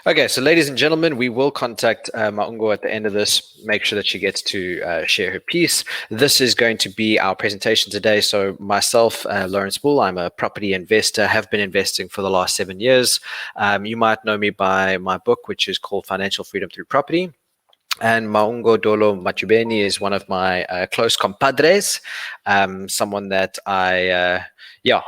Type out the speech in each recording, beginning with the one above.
Okay, so ladies and gentlemen, we will contact Maungo at the end of this. Make sure that she gets to share her piece. This is going to be our presentation today. So myself, Lawrence Bull, I'm a property investor, have been investing for the last 7 years. You might know me by my book, which is called Financial Freedom Through Property. And Maungo Dolo Machubeni is one of my close compadres, someone that I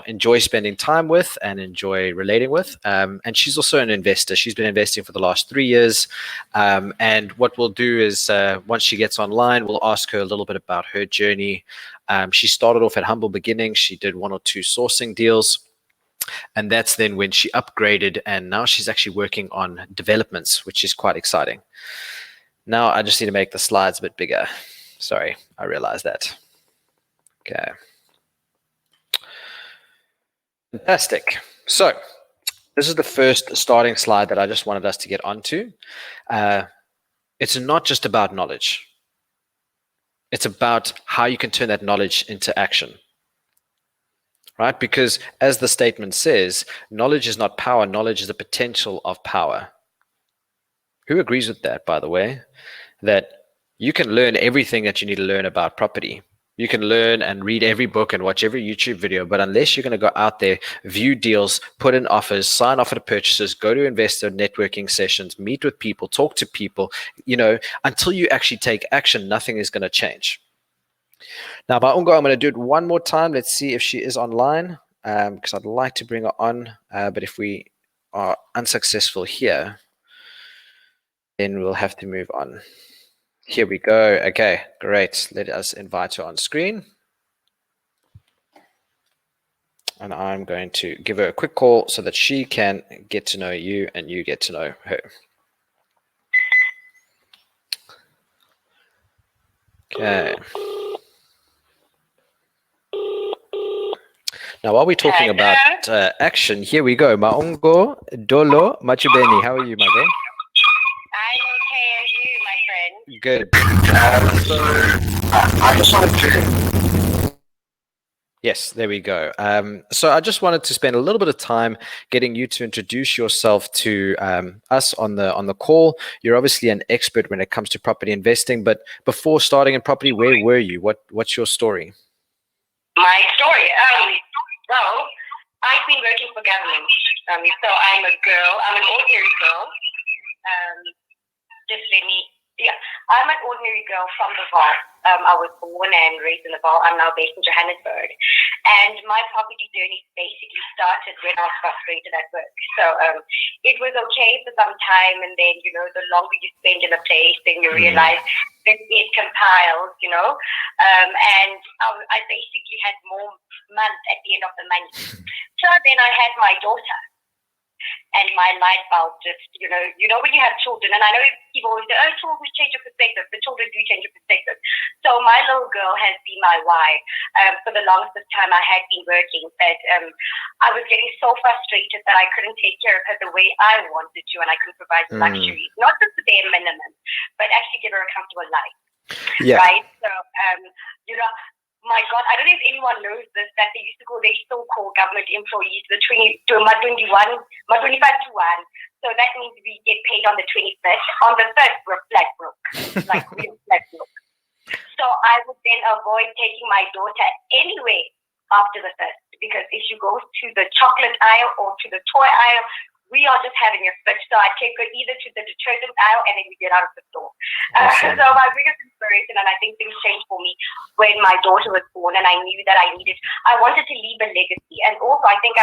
enjoy spending time with and enjoy relating with. And she's also an investor. She's been investing for the last 3 years. And what we'll do is once she gets online, we'll ask her a little bit about her journey. She started off at humble beginnings. She did 1 or 2 sourcing deals. And that's then when she upgraded. And now she's actually working on developments, which is quite exciting. Now I just need to make the slides a bit bigger. Sorry, I realized that. Okay. Fantastic. So this is the first starting slide that I just wanted us to get onto. It's not just about knowledge. It's about how you can turn that knowledge into action. Right? Because as the statement says, knowledge is not power. Knowledge is the potential of power. Who agrees with that, by the way? That you can learn everything that you need to learn about property. You can learn and read every book and watch every YouTube video, but unless you're going to go out there, view deals, put in offers, sign offer to purchases, go to investor networking sessions, meet with people, talk to people, until you actually take action, nothing is going to change. Now, Maungo, I'm going to do it one more time. Let's see if she is online, because I'd like to bring her on, but if we are unsuccessful here, then we'll have to move on. Here we go. Okay, great. Let us invite her on screen. And I'm going to give her a quick call so that she can get to know you and you get to know her. Okay. Now, while we're talking about action, here we go. Maungo Dolo Machubeni. How are you, my girl? I'm okay, and you, my friend? Good. I just wanted to. Yes, there we go. So I just wanted to spend a little bit of time getting you to introduce yourself to us on the call. You're obviously an expert when it comes to property investing, but before starting in property, where were you? What's your story? My story? Well, I've been working for government. So I'm a girl. I'm an ordinary girl. I'm an ordinary girl from the Vaal. I was born and raised in the Vaal. I'm now based in Johannesburg. And my property journey basically started when I was frustrated at work. So it was okay for some time, and then, the longer you spend in a place, then you realize that it compiles, and I basically had more months at the end of the month. So then I had my daughter. And my light bulb just, when you have children, and I know people always say, oh, children change your perspective, but children do change your perspective. So my little girl has been my why. For the longest time I had been working, but I was getting so frustrated that I couldn't take care of her the way I wanted to, and I couldn't provide the luxuries, not just the bare minimum, but actually give her a comfortable life. Yeah. Right? So, my God, I don't know if anyone knows this, that they used to call their so-called government employees the 25 to 1. So that means we get paid on the 21st. On the 1st, we're flat broke. Like, we're flat broke. So I would then avoid taking my daughter anywhere after the 1st, because if she goes to the chocolate aisle or to the toy aisle, we are just having a fit. So I take her either to the detergent aisle and then we get out of the store. Awesome. So my biggest inspiration, and I think things changed for me when my daughter was born, and I knew that I wanted to leave a legacy. And also I think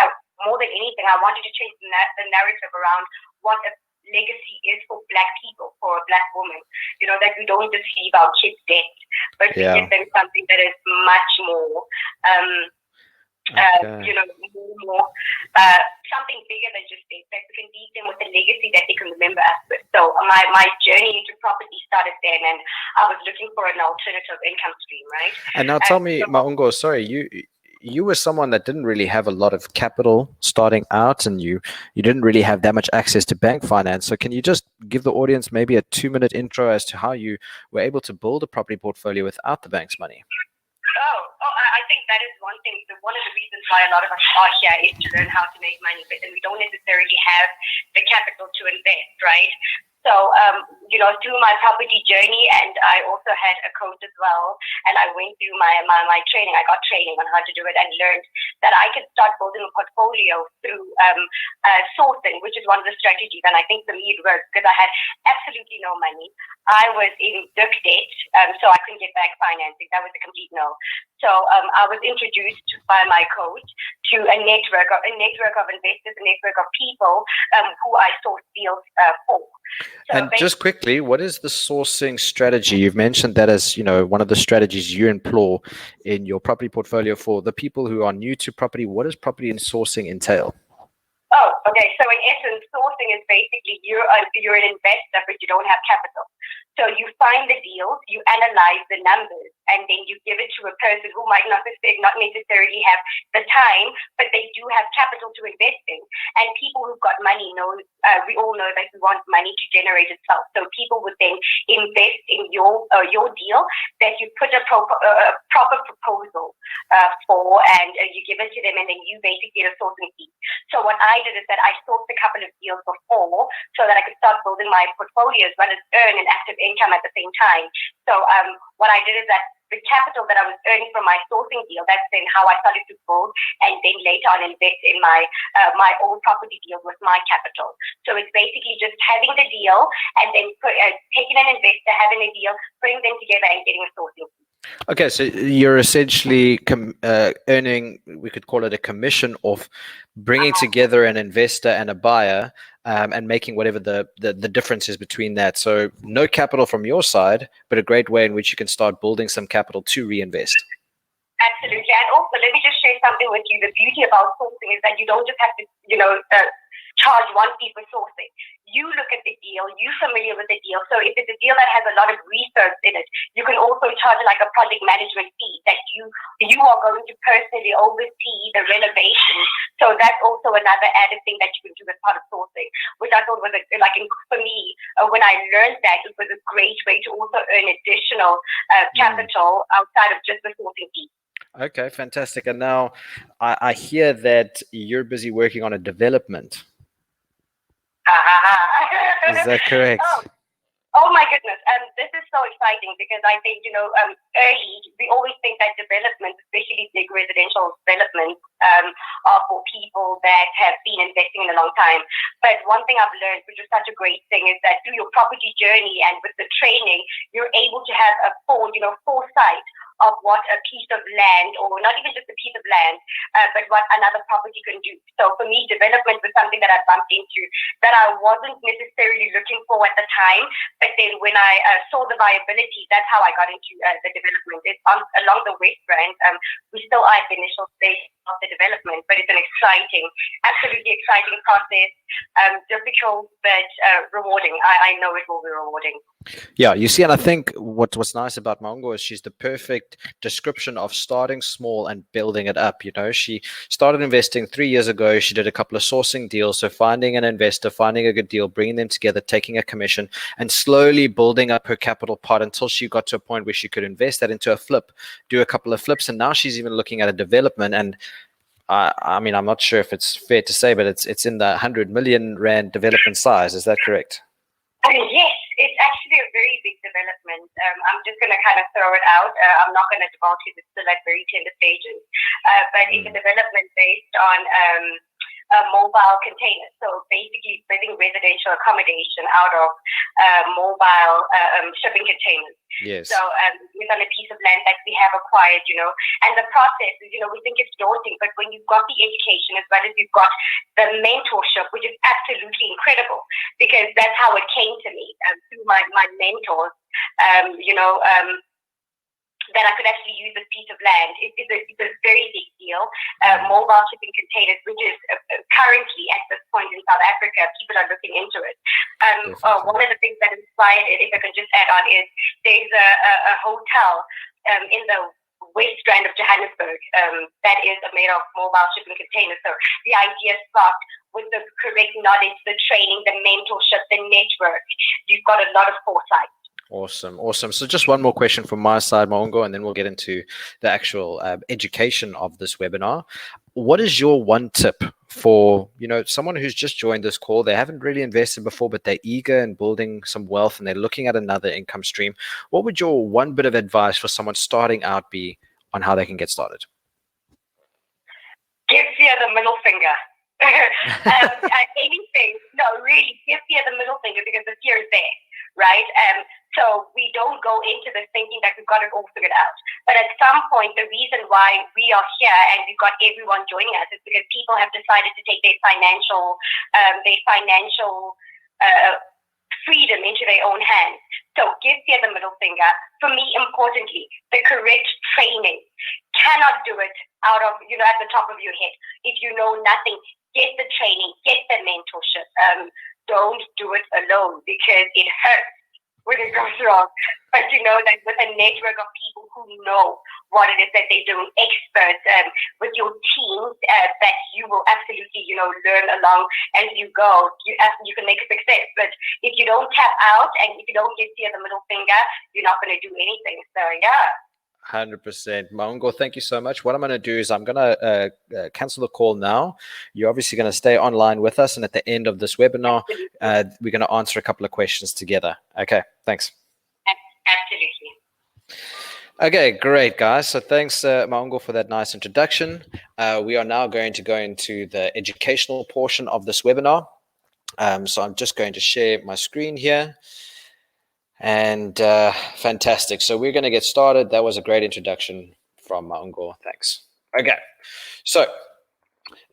more than anything, I wanted to change the narrative around what a legacy is for Black people, for a Black woman. That we don't just leave our kids dead, but we give them something that is much more something bigger than just this, that we can leave them with a legacy that they can remember us with. So my journey into property started then, and I was looking for an alternative income stream, right? And now tell me, Maungo, sorry, you were someone that didn't really have a lot of capital starting out, and you didn't really have that much access to bank finance. So can you just give the audience maybe a 2-minute intro as to how you were able to build a property portfolio without the bank's money? I think that is one thing. One of the reasons why a lot of us are here is to learn how to make money, but then we don't necessarily have the capital to invest, right? So, through my property journey, and I also had a coach as well, and I went through my training. I got training on how to do it and learned that I could start building a portfolio through sourcing, which is one of the strategies. And I think for me it worked because I had absolutely no money. I was in big debt, so I couldn't get back financing. That was a complete no. So I was introduced by my coach to a network of investors, a network of people who I sourced deals for. So and just quickly, what is the sourcing strategy? You've mentioned that as one of the strategies you employ in your property portfolio. For the people who are new to property, what does property and sourcing entail? Oh, okay. So in essence, sourcing is basically you're an investor, but you don't have capital. So you find the deals, you analyze the numbers, and then you give it to a person who might not necessarily have the time, but they do have capital to invest in. And people who've got money know, we all know that we want money to generate itself. So people would then invest in your deal that you put a proper proposal for, and you give it to them, and then you basically get a sourcing fee. So what I did is that I sourced a couple of deals before so that I could start building my portfolio as well as earn an active income at the same time. So what I did is that the capital that I was earning from my sourcing deal, that's then how I started to build and then later on invest in my own property deal with my capital. So it's basically just having the deal and then taking an investor, having a deal, putting them together and getting a sourcing fee. Okay, so you're essentially earning, we could call it a commission of bringing together an investor and a buyer and making whatever the difference is between that. So no capital from your side, but a great way in which you can start building some capital to reinvest. Absolutely. And also, let me just share something with you. The beauty about sourcing is that you don't just have to, charge one fee for sourcing. You look at the deal, you're familiar with the deal. So if it's a deal that has a lot of research in it, you can also charge like a project management fee that you are going to personally oversee the renovation. So that's also another added thing that you can do as part of sourcing, which I thought was for me, when I learned that, it was a great way to also earn additional capital outside of just the sourcing fee. Okay, fantastic. And now I hear that you're busy working on a development. Is that correct? Oh my goodness. This is so exciting because I think, early, we always think that development, especially big residential developments, are for people that have been investing in a long time. But one thing I've learned, which is such a great thing, is that through your property journey and with the training, you're able to have a foresight of what a piece of land, or not even just a piece of land, but what another property can do. So for me, development was something that I bumped into that I wasn't necessarily looking for at the time. But then when I saw the viability, that's how I got into the development. It's along the West Rand. We still are at the initial stage of the development, but it's an absolutely exciting process. Difficult, but rewarding. I know it will be rewarding. Yeah, you see, and I think what's nice about Maungo is she's the perfect description of starting small and building it up. She started investing 3 years ago. She did a couple of sourcing deals, so finding an investor, finding a good deal, bringing them together, taking a commission, and slowly building up her capital pot until she got to a point where she could invest that into a flip, do a couple of flips, and now she's even looking at a development. And I mean, I'm not sure if it's fair to say, but it's in the 100 million rand development size. Is that correct? Yes, it's actually a very big development. I'm just going to kind of throw it out. I'm not going to divulge it. It's still at very tender stages. But it's a development based on mobile containers. So basically building residential accommodation out of mobile shipping containers. Yes. So it's on a piece of land that we have acquired, and the process is, we think it's daunting, but when you've got the education as well as you've got the mentorship, which is absolutely incredible, because that's how it came to me through my mentors, that I could actually use this piece of land. It's a very big deal. Mobile shipping containers, which is currently at this point in South Africa, people are looking into it. One of the things that inspired it, if I can just add on, is there's a hotel in the West Rand of Johannesburg that is made of mobile shipping containers. So the idea sparked with the correct knowledge, the training, the mentorship, the network. You've got a lot of foresight. Awesome, awesome. So just one more question from my side, Maungo, and then we'll get into the actual education of this webinar. What is your one tip for, someone who's just joined this call? They haven't really invested before, but they're eager in building some wealth and they're looking at another income stream. What would your one bit of advice for someone starting out be on how they can get started? Give fear the middle finger. Anything, no, really, give fear the middle finger because the fear is there, right? So we don't go into this thinking that we've got it all figured out. But at some point, the reason why we are here and we've got everyone joining us is because people have decided to take their financial freedom into their own hands. So give fear the middle finger. For me, importantly, the correct training. Cannot do it out of, at the top of your head. If you know nothing, get the training, get the mentorship. Don't do it alone because it hurts when it goes wrong. But you know that with a network of people who know what it is that they're doing, experts, with your teams, that you will absolutely, learn along as you go. You can make a success. But if you don't tap out and if you don't get to the middle finger, you're not going to do anything. So, yeah. 100%. Maungo, thank you so much. What I'm going to do is I'm going to cancel the call now. You're obviously going to stay online with us. And at the end of this webinar, we're going to answer a couple of questions together. Okay, thanks. Absolutely. Okay, great, guys. So thanks, Maungo, for that nice introduction. We are now going to go into the educational portion of this webinar. So I'm just going to share my screen here. And fantastic. So we're going to get started. That was a great introduction from Maungo. Thanks. Okay. So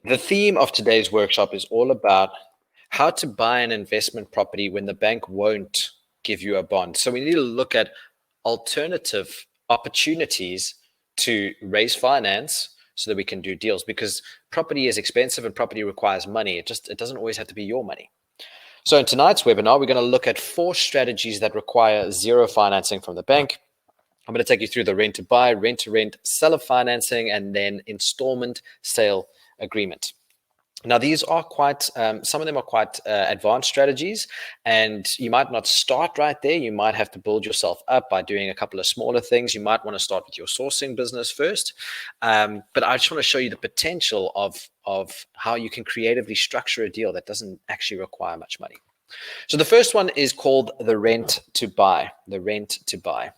the theme of today's workshop is all about how to buy an investment property when the bank won't give you a bond. So we need to look at alternative opportunities to raise finance so that we can do deals, because property is expensive and property requires money. It doesn't always have to be your money. So in tonight's webinar, we're going to look at 4 strategies that require zero financing from the bank. I'm going to take you through the rent to buy, rent to rent, seller financing, and then installment sale agreement. Now, these are quite, some of them are quite advanced strategies, and you might not start right there. You might have to build yourself up by doing a couple of smaller things. You might want to start with your sourcing business first. But I just want to show you the potential of how you can creatively structure a deal that doesn't actually require much money. So the first one is called the rent to buy, the rent to buy.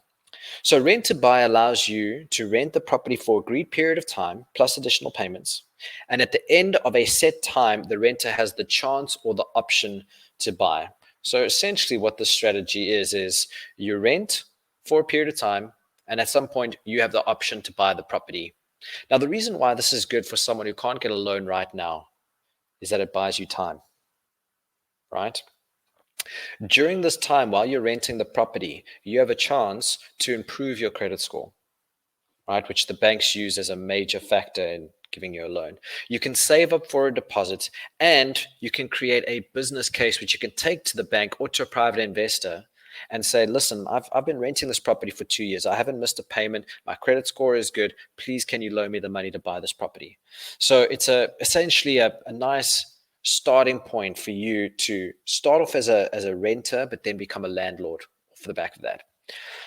So rent to buy allows you to rent the property for an agreed period of time plus additional payments. And at the end of a set time, the renter has the chance or the option to buy. So essentially what this strategy is you rent for a period of time, and at some point you have the option to buy the property. Now, the reason why this is good for someone who can't get a loan right now is that it buys you time, right? During this time, while you're renting the property, you have a chance to improve your credit score, right? Which the banks use as a major factor in giving you a loan. You can save up for a deposit, and you can create a business case which you can take to the bank or to a private investor and say, listen, I've been renting this property for 2 years. I haven't missed a payment. My credit score is good. Please, can you loan me the money to buy this property? So it's essentially a nice starting point for you to start off as a renter, but then become a landlord off the back of that.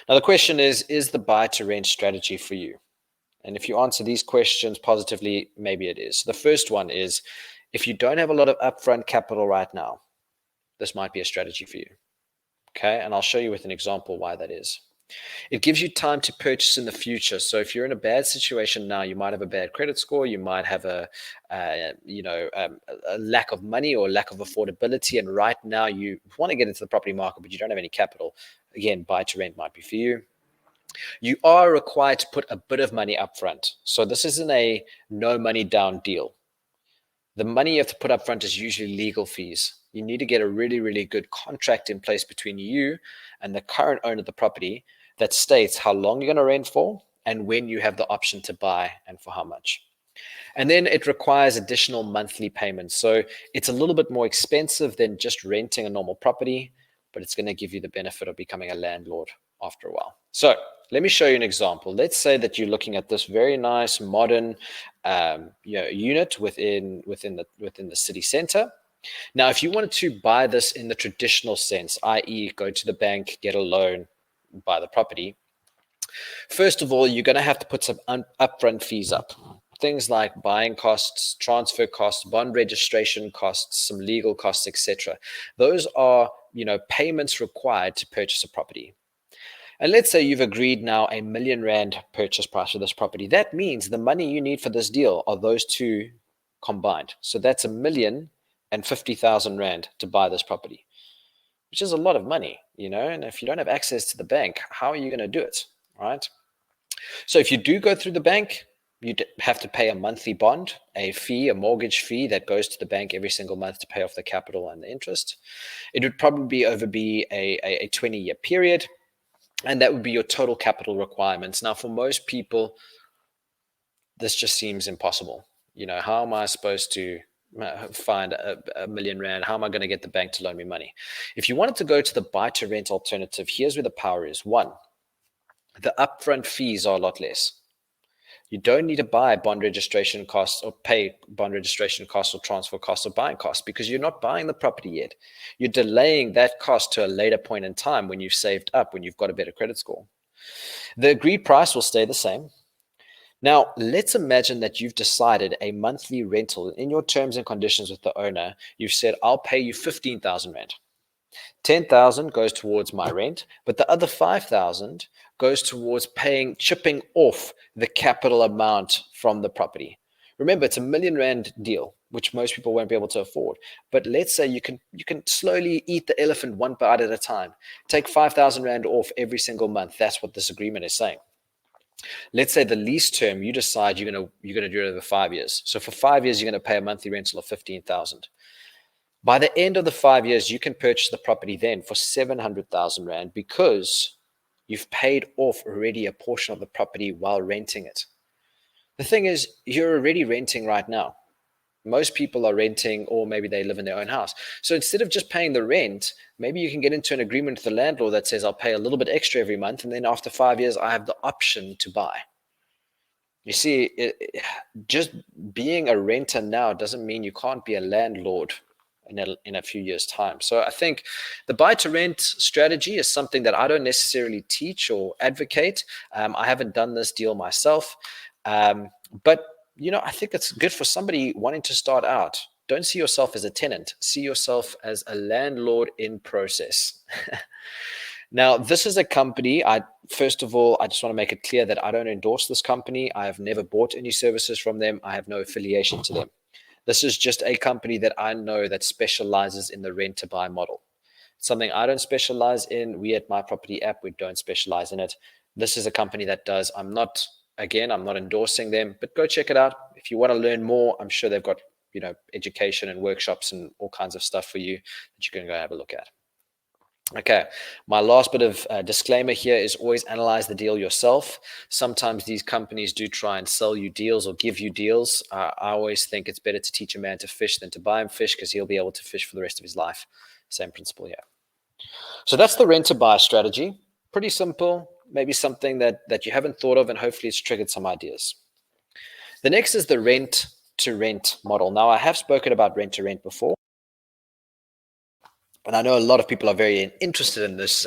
Now, the question is the buy to rent strategy for you? And if you answer these questions positively, maybe it is. The first one is, if you don't have a lot of upfront capital right now, this might be a strategy for you. Okay, and I'll show you with an example why that is. It gives you time to purchase in the future. So if you're in a bad situation now, you might have a bad credit score, you might have a lack of money or lack of affordability, and right now you want to get into the property market, but you don't have any capital. Again, buy to rent might be for you. You are required to put a bit of money up front. So this isn't a no money down deal. The money you have to put up front is usually legal fees. You need to get a really, really good contract in place between you and the current owner of the property that states how long you're going to rent for and when you have the option to buy and for how much. And then it requires additional monthly payments. So it's a little bit more expensive than just renting a normal property, but it's going to give you the benefit of becoming a landlord after a while. So let me show you an example. Let's say that you're looking at this very nice modern unit within the city center. Now, if you wanted to buy this in the traditional sense, i.e. go to the bank, get a loan, buy the property. First of all, you're going to have to put some upfront fees up. Things like buying costs, transfer costs, bond registration costs, some legal costs, etc. Those are, payments required to purchase a property. And let's say you've agreed now R1 million purchase price for this property. That means the money you need for this deal are those two combined. So that's R1,050,000 to buy this property, which is a lot of money, and if you don't have access to the bank, how are you going to do it, right? So if you do go through the bank, you have to pay a monthly bond, a mortgage fee that goes to the bank every single month to pay off the capital and the interest. It would probably be a 20-year period, and that would be your total capital requirements. Now, for most people, this just seems impossible. How am I supposed to find R1 million? How am I going to get the bank to loan me money? If you wanted to go to the buy-to-rent alternative, here's where the power is. One, the upfront fees are a lot less. You don't need to buy bond registration costs or pay bond registration costs or transfer costs or buying costs because you're not buying the property yet. You're delaying that cost to a later point in time when you've saved up, when you've got a better credit score. The agreed price will stay the same. Now, let's imagine that you've decided a monthly rental in your terms and conditions with the owner. You've said, I'll pay you 15,000 rand. 10,000 goes towards my rent, but the other 5,000 goes towards chipping off the capital amount from the property. Remember, it's R1 million deal, which most people won't be able to afford. But let's say you can slowly eat the elephant one bite at a time. Take 5,000 rand off every single month. That's what this agreement is saying. Let's say the lease term, you decide you're gonna do it over 5 years. So for 5 years, you're gonna pay a monthly rental of 15,000. By the end of the 5 years, you can purchase the property then for 700,000 rand because you've paid off already a portion of the property while renting it. The thing is, you're already renting right now. Most people are renting, or maybe they live in their own house. So instead of just paying the rent, maybe you can get into an agreement with the landlord that says, I'll pay a little bit extra every month, and then after 5 years, I have the option to buy. You see, just being a renter now doesn't mean you can't be a landlord in a few years' time. So I think the buy-to-rent strategy is something that I don't necessarily teach or advocate. I haven't done this deal myself, but I think it's good for somebody wanting to start out. Don't see yourself as a tenant. See yourself as a landlord in process. Now, this is a company. First of all, I just want to make it clear that I don't endorse this company. I have never bought any services from them. I have no affiliation to them. This is just a company that I know that specializes in the rent-to-buy model. It's something I don't specialize in. We at My Property App, we don't specialize in it. This is a company that does. I'm not endorsing them, but go check it out. If you want to learn more, I'm sure they've got education and workshops and all kinds of stuff for you that you can go have a look at. Okay, my last bit of disclaimer here is always analyze the deal yourself. Sometimes these companies do try and sell you deals or give you deals. I always think it's better to teach a man to fish than to buy him fish because he'll be able to fish for the rest of his life. Same principle here. So that's the rent to buy strategy. Pretty simple, maybe something that you haven't thought of, and hopefully it's triggered some ideas. The next is the rent to rent model. Now, I have spoken about rent to rent before. And I know a lot of people are very interested in this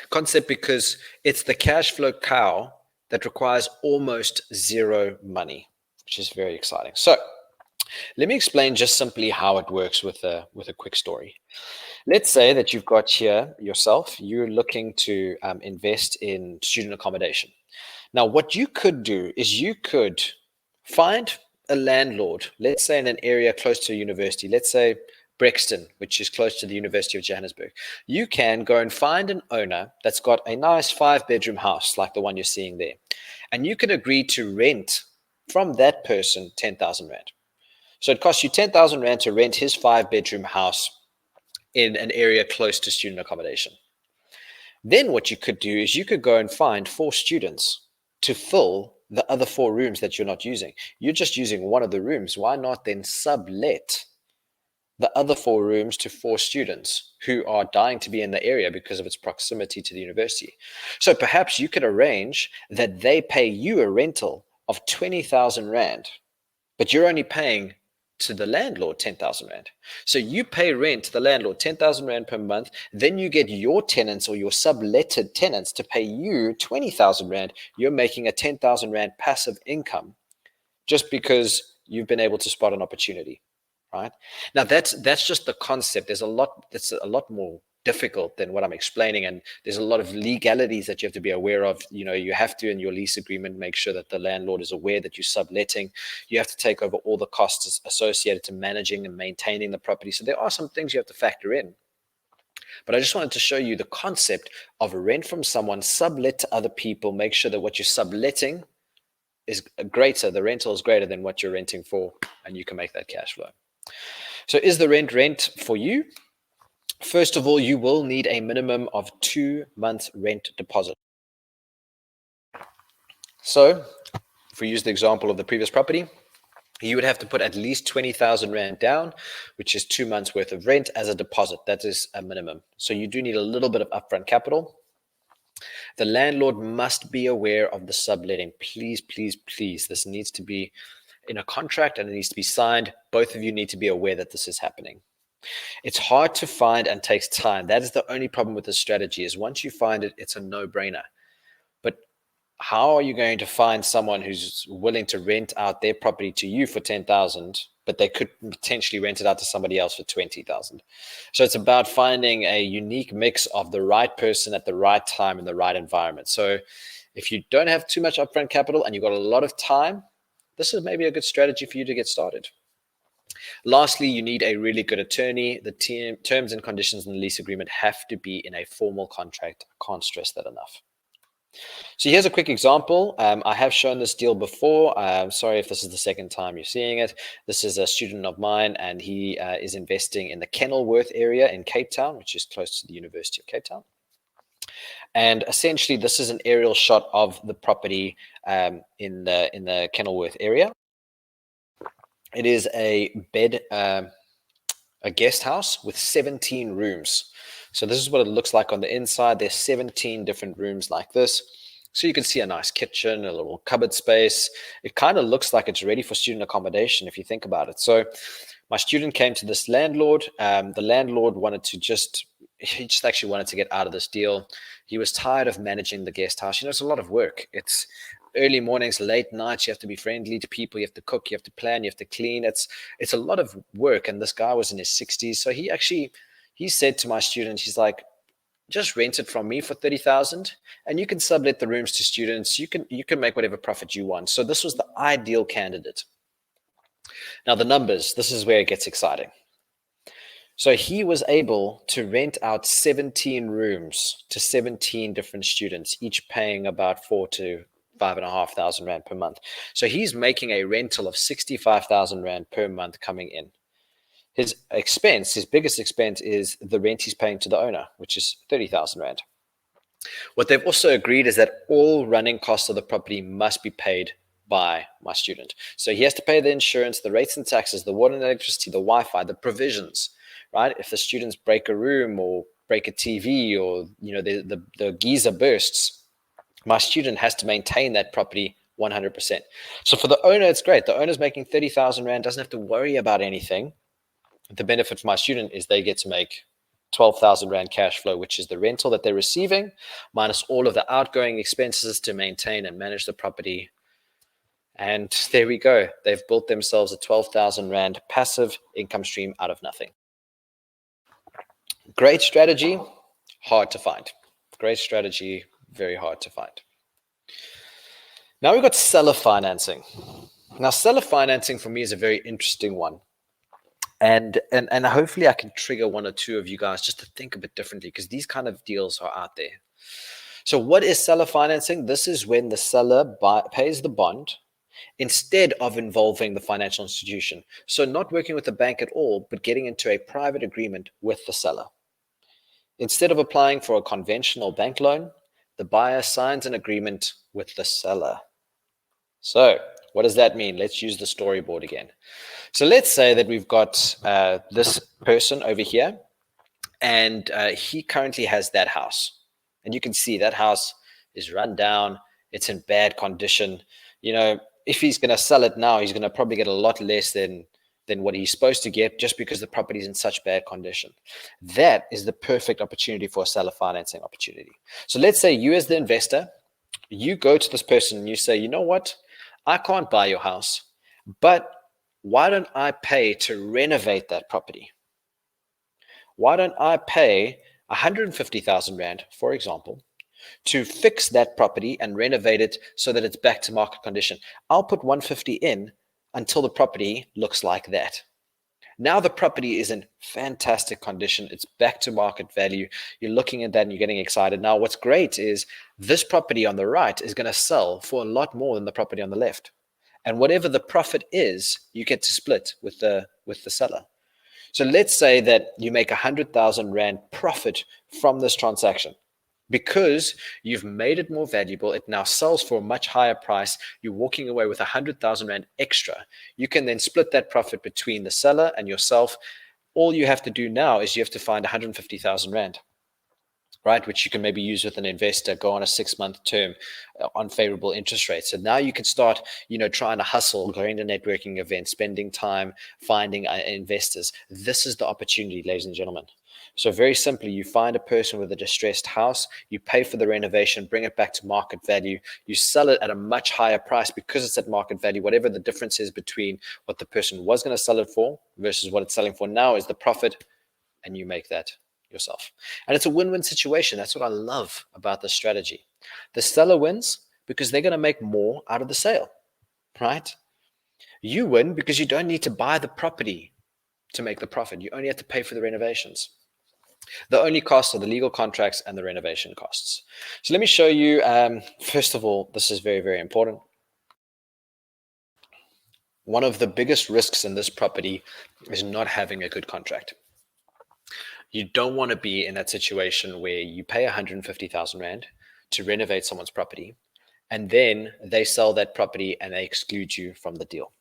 concept because it's the cash flow cow that requires almost zero money, which is very exciting. So let me explain just simply how it works with a quick story. Let's say that you've got here yourself, you're looking to invest in student accommodation. Now, what you could do is you could find a landlord, let's say in an area close to a university, let's say Brixton, which is close to the University of Johannesburg. You can go and find an owner that's got a nice 5-bedroom house like the one you're seeing there. And you can agree to rent from that person 10,000 rand. So it costs you 10,000 rand to rent his 5-bedroom house in an area close to student accommodation. Then what you could do is you could go and find 4 students to fill the other 4 rooms that you're not using. You're just using one of the rooms. Why not then sublet the other 4 rooms to 4 students who are dying to be in the area because of its proximity to the university? So perhaps you could arrange that they pay you a rental of 20,000 rand, but you're only paying to the landlord 10,000 Rand. So you pay rent to the landlord 10,000 Rand per month, then you get your tenants or your subletted tenants to pay you 20,000 Rand. You're making a 10,000 Rand passive income just because you've been able to spot an opportunity, right? Now that's just the concept. There's a lot that's a lot more difficult than what I'm explaining, and there's a lot of legalities that you have to be aware of. You have to, in your lease agreement, make sure that the landlord is aware that you're subletting. You have to take over all the costs associated to managing and maintaining the property. So there are some things you have to factor in. But I just wanted to show you the concept of rent from someone, sublet to other people, make sure that what you're subletting is greater, the rental is greater than what you're renting for, and you can make that cash flow. So is the rent for you? First of all, you will need a minimum of 2 months rent deposit. So if we use the example of the previous property, you would have to put at least 20,000 Rand down, which is 2 months worth of rent as a deposit. That is a minimum. So you do need a little bit of upfront capital. The landlord must be aware of the subletting. Please, please, please. This needs to be in a contract and it needs to be signed. Both of you need to be aware that this is happening. It's hard to find and takes time. That is the only problem with this strategy, is once you find it, it's a no-brainer. But how are you going to find someone who's willing to rent out their property to you for 10,000, but they could potentially rent it out to somebody else for 20,000? So it's about finding a unique mix of the right person at the right time in the right environment. So if you don't have too much upfront capital and you've got a lot of time, this is maybe a good strategy for you to get started. Lastly, you need a really good attorney. The terms and conditions in the lease agreement have to be in a formal contract. I can't stress that enough. So here's a quick example. I have shown this deal before. I'm sorry if this is the second time you're seeing it. This is a student of mine, and he is investing in the Kenilworth area in Cape Town, which is close to the University of Cape Town. And essentially, this is an aerial shot of the property in the Kenilworth area. It is a guest house with 17 rooms. So this is what it looks like on the inside. There's 17 different rooms like this. So you can see a nice kitchen, a little cupboard space. It kind of looks like it's ready for student accommodation if you think about it. So my student came to this landlord. The landlord he just actually wanted to get out of this deal. He was tired of managing the guest house. It's a lot of work. It's early mornings, late nights. You have to be friendly to people. You have to cook. You have to plan. You have to clean. It's a lot of work. And this guy was in his 60s. So he said to my student, he's like, just rent it from me for 30,000 and you can sublet the rooms to students. You can make whatever profit you want. So this was the ideal candidate. Now the numbers, this is where it gets exciting. So he was able to rent out 17 rooms to 17 different students, each paying about 4,000 to 5,500 Rand per month. So he's making a rental of 65,000 Rand per month coming in. His biggest expense is the rent he's paying to the owner, which is 30,000 Rand. What they've also agreed is that all running costs of the property must be paid by my student. So he has to pay the insurance, the rates and taxes, the water and electricity, the Wi-Fi, the provisions, right? If the students break a room or break a TV or the geyser bursts, my student has to maintain that property 100%. So for the owner, it's great. The owner's making 30,000 Rand, doesn't have to worry about anything. The benefit for my student is they get to make 12,000 Rand cash flow, which is the rental that they're receiving, minus all of the outgoing expenses to maintain and manage the property. And there we go. They've built themselves a 12,000 Rand passive income stream out of nothing. Great strategy, hard to find. Great strategy, very hard to find. Now we've got seller financing. Now seller financing for me is a very interesting one. And hopefully I can trigger one or two of you guys just to think a bit differently, because these kind of deals are out there. So what is seller financing? This is when the seller pays the bond instead of involving the financial institution. So not working with the bank at all, but getting into a private agreement with the seller. Instead of applying for a conventional bank loan, the buyer signs an agreement with the seller. So what does that mean? Let's use the storyboard again. So let's say that we've got this person over here, and he currently has that house. And you can see that house is run down. It's in bad condition. If he's going to sell it now, he's going to probably get a lot less than than what he's supposed to get just because the property is in such bad condition. That is the perfect opportunity for a seller financing opportunity. So let's say you as the investor, you go to this person and you say, you know what, I can't buy your house, but why don't I pay to renovate that property? Why don't I pay 150,000 Rand, for example, to fix that property and renovate it so that it's back to market condition? I'll put 150 in until the property looks like that. Now the property is in fantastic condition. It's back to market value. You're looking at that and you're getting excited. Now, what's great is this property on the right is going to sell for a lot more than the property on the left. And whatever the profit is, you get to split with the seller. So let's say that you make 100,000 Rand profit from this transaction. Because you've made it more valuable, it now sells for a much higher price. You're walking away with 100,000 Rand extra. You can then split that profit between the seller and yourself. All you have to do now is you have to find 150,000 Rand, right? Which you can maybe use with an investor, go on a 6-month term on favorable interest rates. So now you can start, trying to hustle, going to networking events, spending time, finding investors. This is the opportunity, ladies and gentlemen. So very simply, you find a person with a distressed house, you pay for the renovation, bring it back to market value, you sell it at a much higher price because it's at market value. Whatever the difference is between what the person was going to sell it for versus what it's selling for now is the profit, and you make that yourself. And it's a win-win situation. That's what I love about this strategy. The seller wins because they're going to make more out of the sale, right? You win because you don't need to buy the property to make the profit. You only have to pay for the renovations. The only costs are the legal contracts and the renovation costs. So let me show you, first of all, this is very, very important. One of the biggest risks in this property is not having a good contract. You don't want to be in that situation where you pay 150,000 Rand to renovate someone's property, and then they sell that property and they exclude you from the deal.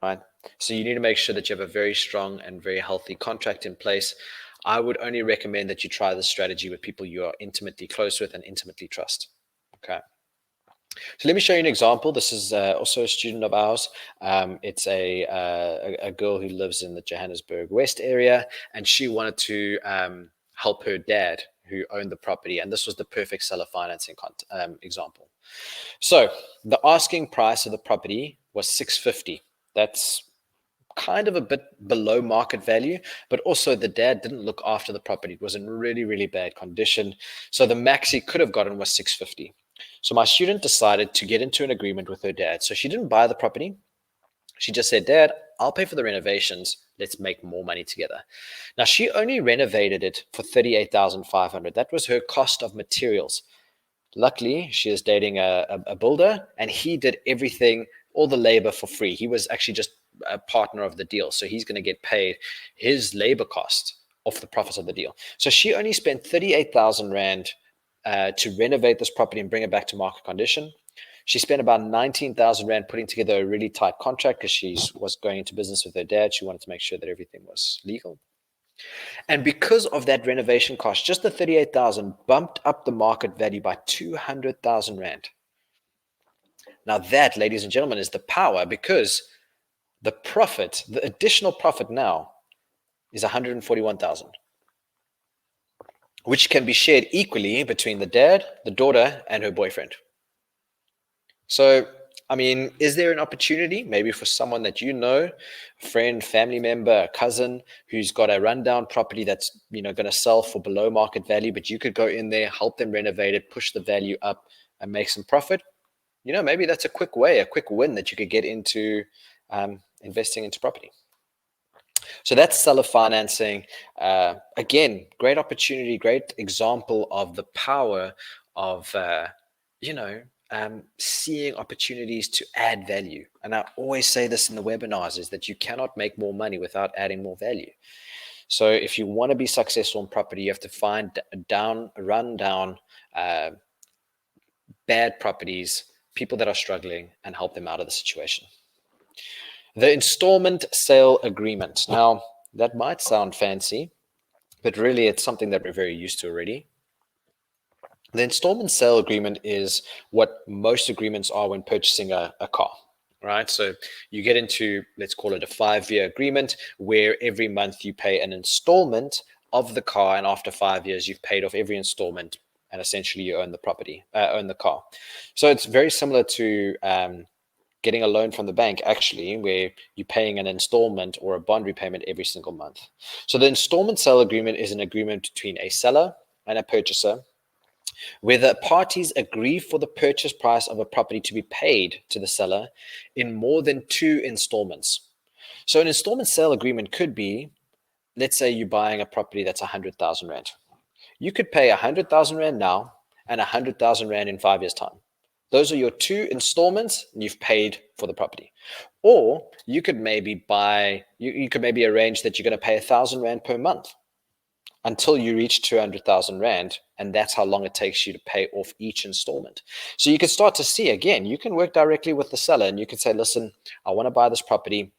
Right? So you need to make sure that you have a very strong and very healthy contract in place. I would only recommend that you try this strategy with people you are intimately close with and intimately trust. Okay. So let me show you an example. This is also a student of ours. It's a girl who lives in the Johannesburg West area, and she wanted to help her dad who owned the property. And this was the perfect seller financing example. So the asking price of the property was 650. That's kind of a bit below market value, but also the dad didn't look after the property. It was in really, really bad condition. So the max he could have gotten was 650. So my student decided to get into an agreement with her dad. So she didn't buy the property. She just said, Dad, I'll pay for the renovations. Let's make more money together. Now, she only renovated it for 38,500. That was her cost of materials. Luckily, she is dating a builder, and he did everything, all the labor for free. He was actually just a partner of the deal. So he's going to get paid his labor cost off the profits of the deal. So she only spent 38,000 Rand to renovate this property and bring it back to market condition. She spent about 19,000 Rand putting together a really tight contract because she was going into business with her dad. She wanted to make sure that everything was legal. And because of that renovation cost, just the 38,000 bumped up the market value by 200,000 Rand. Now that, ladies and gentlemen, is the power, because the profit, the additional profit now is 141,000, which can be shared equally between the dad, the daughter, and her boyfriend. So, I mean, is there an opportunity maybe for someone that you know, a friend, family member, a cousin who's got a rundown property that's going to sell for below market value, but you could go in there, help them renovate it, push the value up, and make some profit? Maybe that's a quick win that you could get into investing into property. So that's seller financing. Again, great opportunity, great example of the power of seeing opportunities to add value. And I always say this in the webinars, is that you cannot make more money without adding more value. So if you want to be successful in property, you have to find run down bad properties, people that are struggling, and help them out of the situation. The installment sale agreement. Now, that might sound fancy, but really it's something that we're very used to already. The installment sale agreement is what most agreements are when purchasing a car. right? So you get into, let's call it a 5-year agreement, where every month you pay an installment of the car, and after 5 years, you've paid off every installment, and essentially you own the property, own the car. So it's very similar to getting a loan from the bank, actually, where you're paying an installment or a bond repayment every single month. So the installment sale agreement is an agreement between a seller and a purchaser, where the parties agree for the purchase price of a property to be paid to the seller in more than 2 installments. So an installment sale agreement could be, let's say you're buying a property that's 100,000 Rand. You could pay 100,000 Rand now and 100,000 Rand in 5 years' time. Those are your 2 installments, and you've paid for the property. Or you could maybe you could maybe arrange that you're going to pay 1,000 Rand per month until you reach 200,000 Rand, and that's how long it takes you to pay off each installment. So you can start to see, again, you can work directly with the seller, and you can say, listen, I want to buy this property.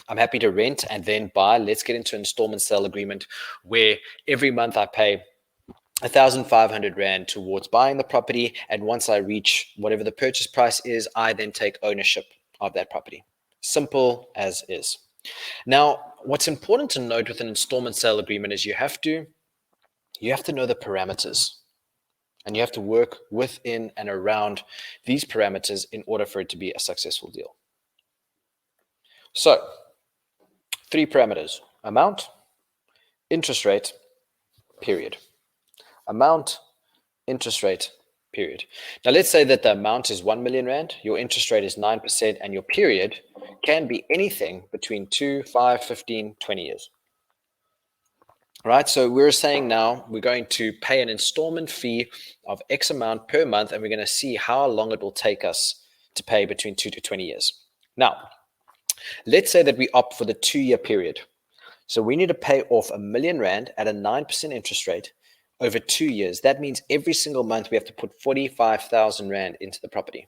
I'm happy to rent and then buy. Let's get into an installment sale agreement where every month I pay 1,500 Rand towards buying the property, and once I reach whatever the purchase price is, I then take ownership of that property. Simple as is. Now, what's important to note with an installment sale agreement is you have to know the parameters, and you have to work within and around these parameters in order for it to be a successful deal. So, 3 parameters: amount, interest rate, period. Amount, interest rate, period. Now, let's say that the amount is 1 million Rand, your interest rate is 9%, and your period can be anything between 2, 5, 15, 20 years. Right, so we're saying now we're going to pay an installment fee of X amount per month, and we're going to see how long it will take us to pay between 2 to 20 years. Now, let's say that we opt for the 2-year period. So we need to pay off 1 million Rand at a 9% interest rate over 2 years. That means every single month we have to put 45,000 Rand into the property.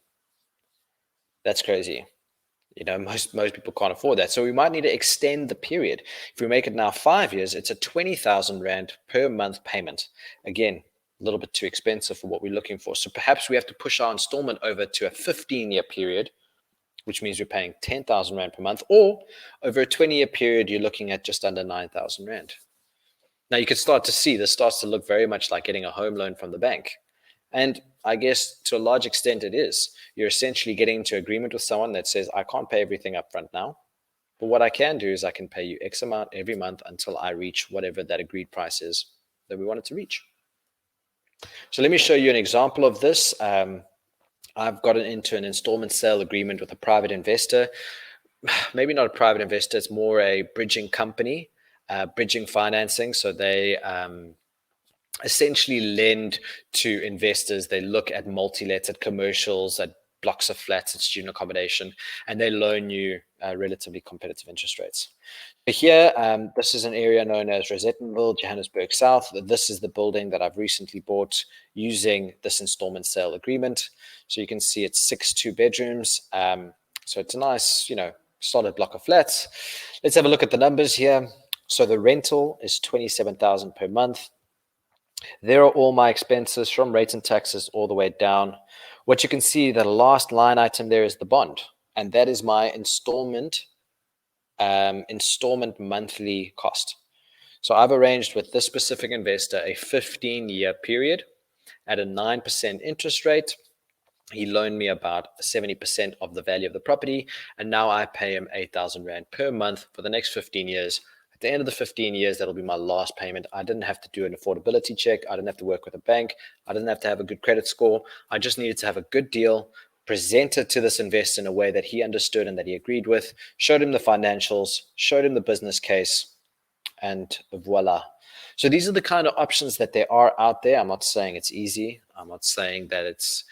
That's crazy. Most people can't afford that. So we might need to extend the period. If we make it now 5 years, it's a 20,000 Rand per month payment. Again, a little bit too expensive for what we're looking for. So perhaps we have to push our installment over to a 15-year period, which means we're paying 10,000 Rand per month, or over a 20-year period, you're looking at just under 9,000 Rand. Now you can start to see this starts to look very much like getting a home loan from the bank. And I guess to a large extent it is. You're essentially getting into agreement with someone that says, I can't pay everything up front now, but what I can do is I can pay you X amount every month until I reach whatever that agreed price is that we wanted to reach. So let me show you an example of this. I've gotten into an installment sale agreement with a private investor. Maybe not a private investor, it's more a bridging company, bridging financing. So they essentially lend to investors. They look at multi-lets, at commercials, at blocks of flats, at student accommodation, and they loan you relatively competitive interest rates. Here, this is an area known as Rosettenville, Johannesburg South. This is the building that I've recently bought using this installment sale agreement. So you can see it's 6 2-bedrooms. So it's a nice, solid block of flats. Let's have a look at the numbers here. So the rental is 27,000 per month. There are all my expenses from rates and taxes all the way down. What you can see, the last line item there is the bond, and that is my installment monthly cost. So I've arranged with this specific investor a 15-year period at a 9% interest rate. He loaned me about 70% of the value of the property, and now I pay him 8,000 Rand per month for the next 15 years. At the end of the 15 years, that'll be my last payment. I didn't have to do an affordability check. I didn't have to work with a bank. I didn't have to have a good credit score. I just needed to have a good deal, present it to this investor in a way that he understood and that he agreed with, showed him the financials, showed him the business case, and voila. So these are the kind of options that there are out there. I'm not saying it's easy. I'm not saying that it's,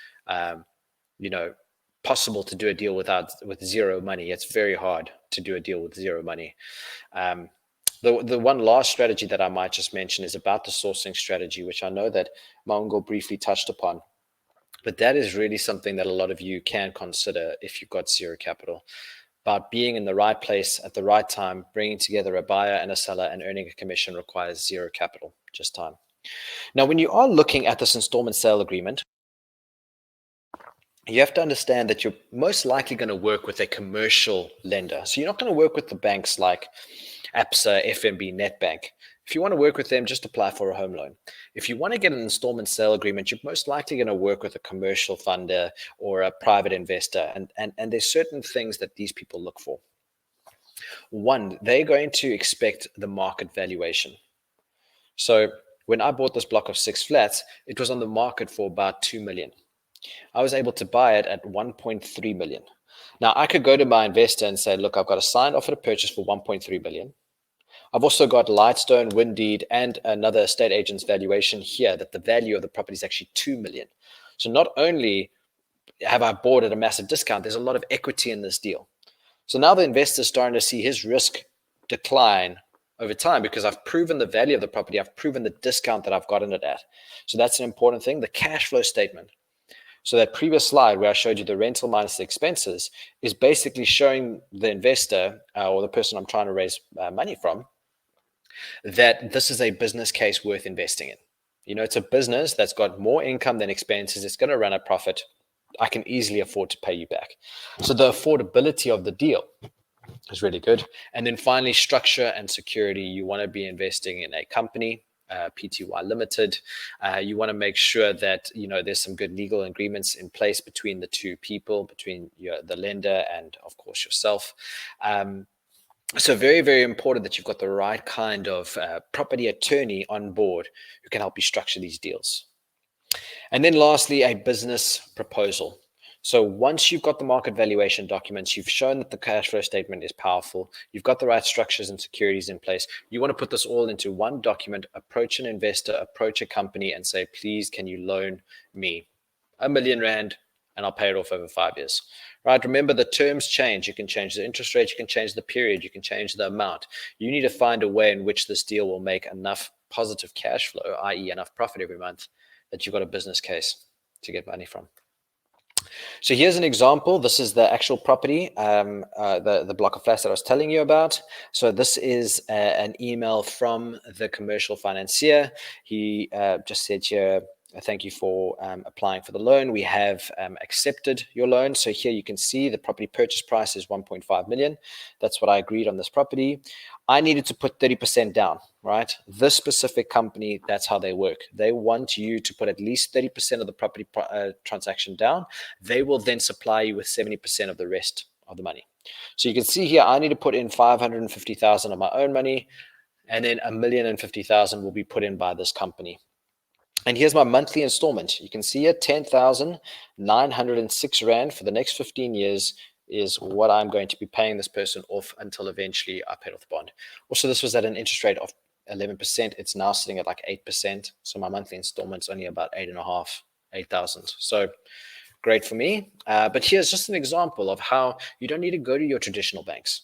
possible to do a deal with zero money. It's very hard to do a deal with zero money. The one last strategy that I might just mention is about the sourcing strategy, which I know that Maungo briefly touched upon. But that is really something that a lot of you can consider if you've got zero capital. About being in the right place at the right time, bringing together a buyer and a seller, and earning a commission requires zero capital, just time. Now, when you are looking at this installment sale agreement, you have to understand that you're most likely going to work with a commercial lender. So you're not going to work with the banks like APSA, FNB, Netbank. If you want to work with them, just apply for a home loan. If you want to get an installment sale agreement, you're most likely going to work with a commercial funder or a private investor. And there's certain things that these people look for. One, they're going to expect the market valuation. So when I bought this block of 6 flats, it was on the market for about 2 million. I was able to buy it at 1.3 million. Now I could go to my investor and say, look, I've got a signed offer to purchase for 1.3 million. I've also got Lightstone, Windeed, and another estate agent's valuation here that the value of the property is actually 2 million. So not only have I bought at a massive discount, there's a lot of equity in this deal. So now the investor's starting to see his risk decline over time because I've proven the value of the property. I've proven the discount that I've gotten it at. So that's an important thing. The cash flow statement. So that previous slide where I showed you the rental minus the expenses is basically showing the investor or the person I'm trying to raise money from that this is a business case worth investing in. You know, it's a business that's got more income than expenses. It's going to run a profit. I can easily afford to pay you back. So the affordability of the deal is really good. And then finally, structure and security. You want to be investing in a company, PTY Limited. You want to make sure that, you know, there's some good legal agreements in place between the two people, between the lender and, of course, yourself. So very, very important that you've got the right kind of property attorney on board who can help you structure these deals. And then lastly, a business proposal. So once you've got the market valuation documents, you've shown that the cash flow statement is powerful, you've got the right structures and securities in place, you want to put this all into one document, approach an investor, approach a company and say, please, can you loan me R1 million and I'll pay it off over 5 years. Right? Remember, the terms change. You can change the interest rate, you can change the period, you can change the amount. You need to find a way in which this deal will make enough positive cash flow, i.e. enough profit every month, that you've got a business case to get money from. So here's an example. This is the actual property, the block of flats that I was telling you about. So this is an email from the commercial financier. He just said here, thank you for applying for the loan. We have accepted your loan. So here you can see the property purchase price is 1.5 million. That's what I agreed on this property. I needed to put 30% down, right? This specific company, that's how they work. They want you to put at least 30% of the property transaction down. They will then supply you with 70% of the rest of the money. So you can see here, I need to put in 550,000 of my own money, and then 1,050,000 will be put in by this company. And here's my monthly installment. You can see here 10,906 Rand for the next 15 years is what I'm going to be paying this person off until eventually I paid off the bond. Also, this was at an interest rate of 11%. It's now sitting at like 8%. So my monthly installment's only about 8,000. So great for me. But here's just an example of how you don't need to go to your traditional banks.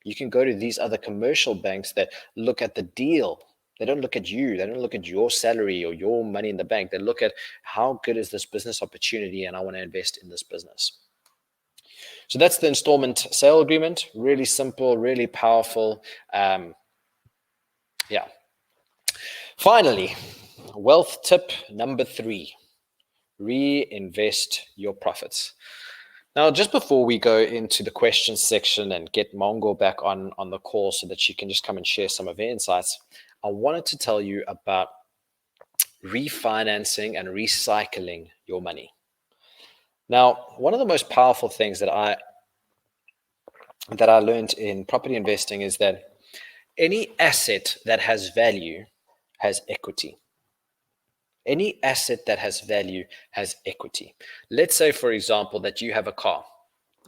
You can go to these other commercial banks that look at the deal. They don't look at you. They don't look at your salary or your money in the bank. They look at how good is this business opportunity and I want to invest in this business. So that's the installment sale agreement. Really simple, really powerful. Yeah. Finally, wealth tip number 3, reinvest your profits. Now, just before we go into the questions section and get Maungo back on the call so that she can just come and share some of her insights, I wanted to tell you about refinancing and recycling your money. Now, one of the most powerful things that I learned in property investing is that any asset that has value has equity. Any asset that has value has equity. Let's say, for example, that you have a car.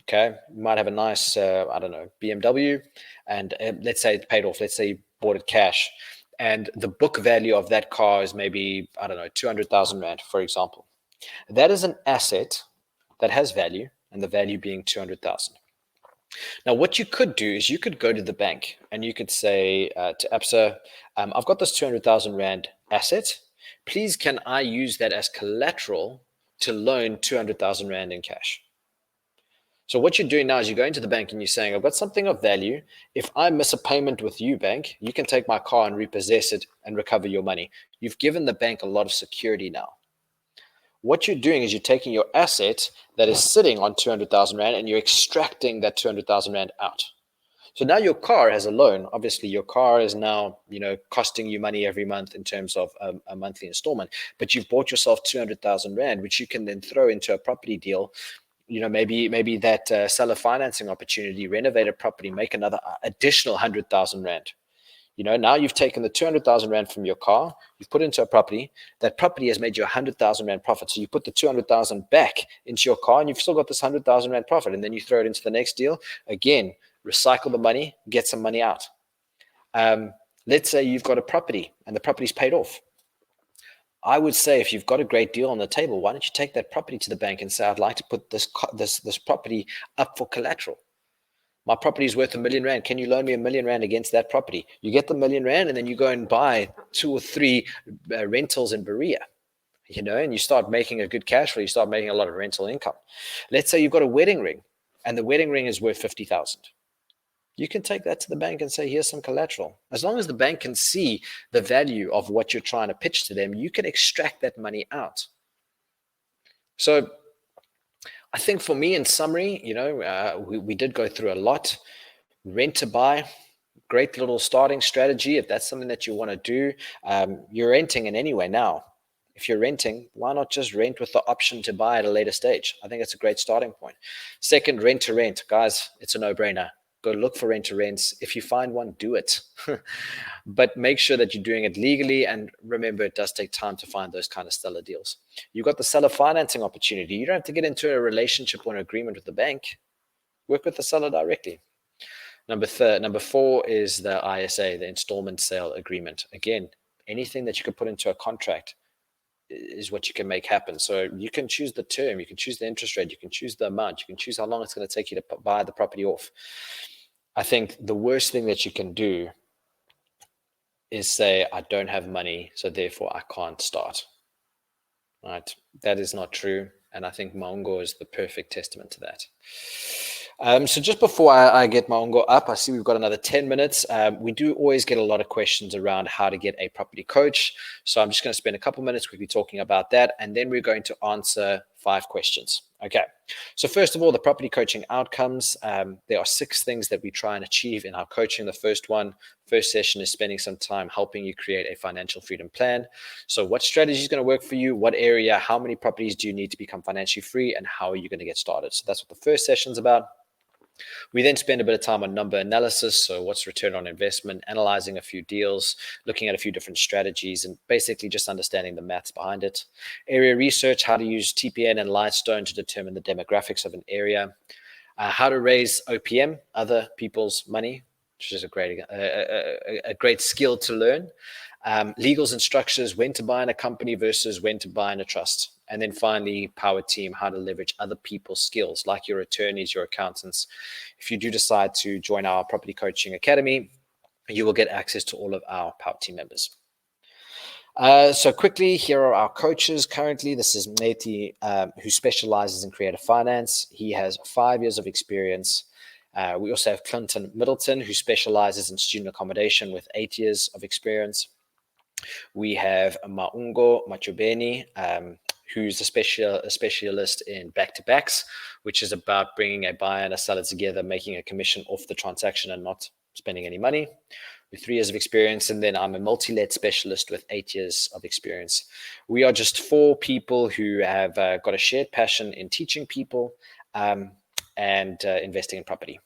Okay, you might have a nice, BMW, and let's say it's paid off. Let's say you bought it cash, and the book value of that car is maybe, 200,000 Rand, for example. That is an asset that has value, and the value being 200,000. Now, what you could do is you could go to the bank and you could say to APSA, I've got this 200,000 Rand asset. Please, can I use that as collateral to loan 200,000 Rand in cash? So what you're doing now is you're going to the bank and you're saying, I've got something of value. If I miss a payment with you, bank, you can take my car and repossess it and recover your money. You've given the bank a lot of security now. What you're doing is you're taking your asset that is sitting on 200,000 Rand and you're extracting that 200,000 Rand out. So now your car has a loan. Obviously, your car is now, costing you money every month in terms of a monthly installment. But you've bought yourself 200,000 Rand, which you can then throw into a property deal. Maybe that seller financing opportunity, renovate a property, make another additional 100,000 Rand. Now you've taken the 200,000 Rand from your car, you've put it into a property. That property has made you 100,000 Rand profit. So you put the 200,000 back into your car and you've still got this 100,000 Rand profit. And then you throw it into the next deal. Again, recycle the money, get some money out. Let's say you've got a property and the property's paid off. I would say if you've got a great deal on the table, why don't you take that property to the bank and say, I'd like to put this property up for collateral. My property is worth R1 million. Can you loan me R1 million against that property? You get the R1 million and then you go and buy 2 or 3 rentals in Berea, and you start making a good cash flow. You start making a lot of rental income. Let's say you've got a wedding ring and the wedding ring is worth 50,000. You can take that to the bank and say, here's some collateral. As long as the bank can see the value of what you're trying to pitch to them, you can extract that money out. So I think for me, in summary, we did go through a lot. Rent to buy, great little starting strategy. If that's something that you want to do, you're renting in any way now. If you're renting, why not just rent with the option to buy at a later stage? I think it's a great starting point. Second, rent to rent. Guys, it's a no-brainer. Go look for rent to rents. If you find one, do it. But make sure that you're doing it legally. And remember, it does take time to find those kind of stellar deals. You've got the seller financing opportunity. You don't have to get into a relationship or an agreement with the bank. Work with the seller directly. Number 4 is the ISA, the installment sale agreement. Again, anything that you could put into a contract is what you can make happen. So you can choose the term, you can choose the interest rate, you can choose the amount, you can choose how long it's going to take you to buy the property off. I think the worst thing that you can do is say, I don't have money, so therefore I can't start. Right? That is not true. And I think Maungo is the perfect testament to that. So just before I get Maungo up, I see we've got another 10 minutes. We do always get a lot of questions around how to get a property coach. So I'm just going to spend a couple minutes quickly talking about that. And then we're going to answer 5 questions. Okay. So first of all, the property coaching outcomes. There are 6 things that we try and achieve in our coaching. The first session is spending some time helping you create a financial freedom plan. So what strategy is going to work for you? What area? How many properties do you need to become financially free? And how are you going to get started? So that's what the first session is about. We then spend a bit of time on number analysis. So what's return on investment, analyzing a few deals, looking at a few different strategies, and basically just understanding the maths behind it. Area research, how to use TPN and Lightstone to determine the demographics of an area. How to raise OPM, other people's money, which is a great skill to learn. Legals and structures, when to buy in a company versus when to buy in a trust. And then finally, power team, how to leverage other people's skills, like your attorneys, your accountants. If you do decide to join our Property Coaching Academy, you will get access to all of our power team members. So quickly, here are our coaches currently. This is Meti, who specializes in creative finance. He has 5 years of experience. We also have Clinton Middleton, who specializes in student accommodation with 8 years of experience. We have Maungo Machubeni, who's a specialist in back-to-backs, which is about bringing a buyer and a seller together, making a commission off the transaction and not spending any money. With 3 years of experience, and then I'm a multi-let specialist with 8 years of experience. We are just 4 people who have got a shared passion in teaching people and investing in property.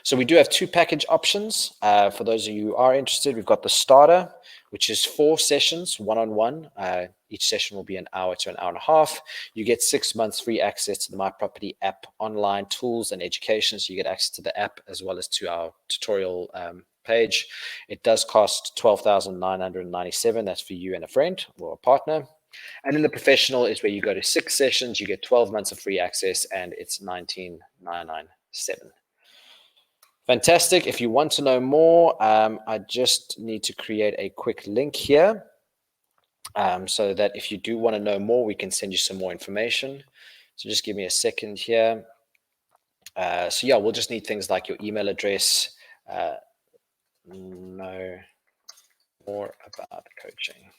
So we do have 2 package options. For those of you who are interested, we've got the starter, which is 4 sessions, one-on-one. Each session will be an hour to an hour and a half. You get 6 months free access to the My Property app, online tools and education. So you get access to the app as well as to our tutorial page. It does cost 12,997. That's for you and a friend or a partner. And then the professional is where you go to 6 sessions. You get 12 months of free access, and it's 19,997. Fantastic. If you want to know more, I just need to create a quick link here so that if you do want to know more, we can send you some more information. So just give me a second here. So yeah, we'll just need things like your email address, know more about coaching.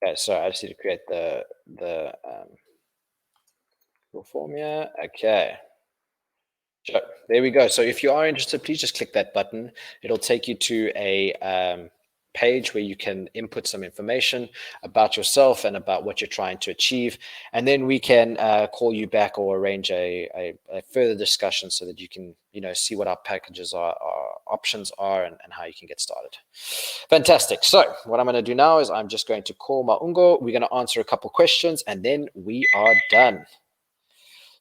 Okay, so I just need to create the form here. Okay. So there we go. So if you are interested, please just click that button. It'll take you to a page where you can input some information about yourself and about what you're trying to achieve. And then we can call you back or arrange a further discussion so that you can, see what our packages are, our options are, and how you can get started. Fantastic. So what I'm going to do now is I'm just going to call Maungo. We're going to answer a couple questions and then we are done.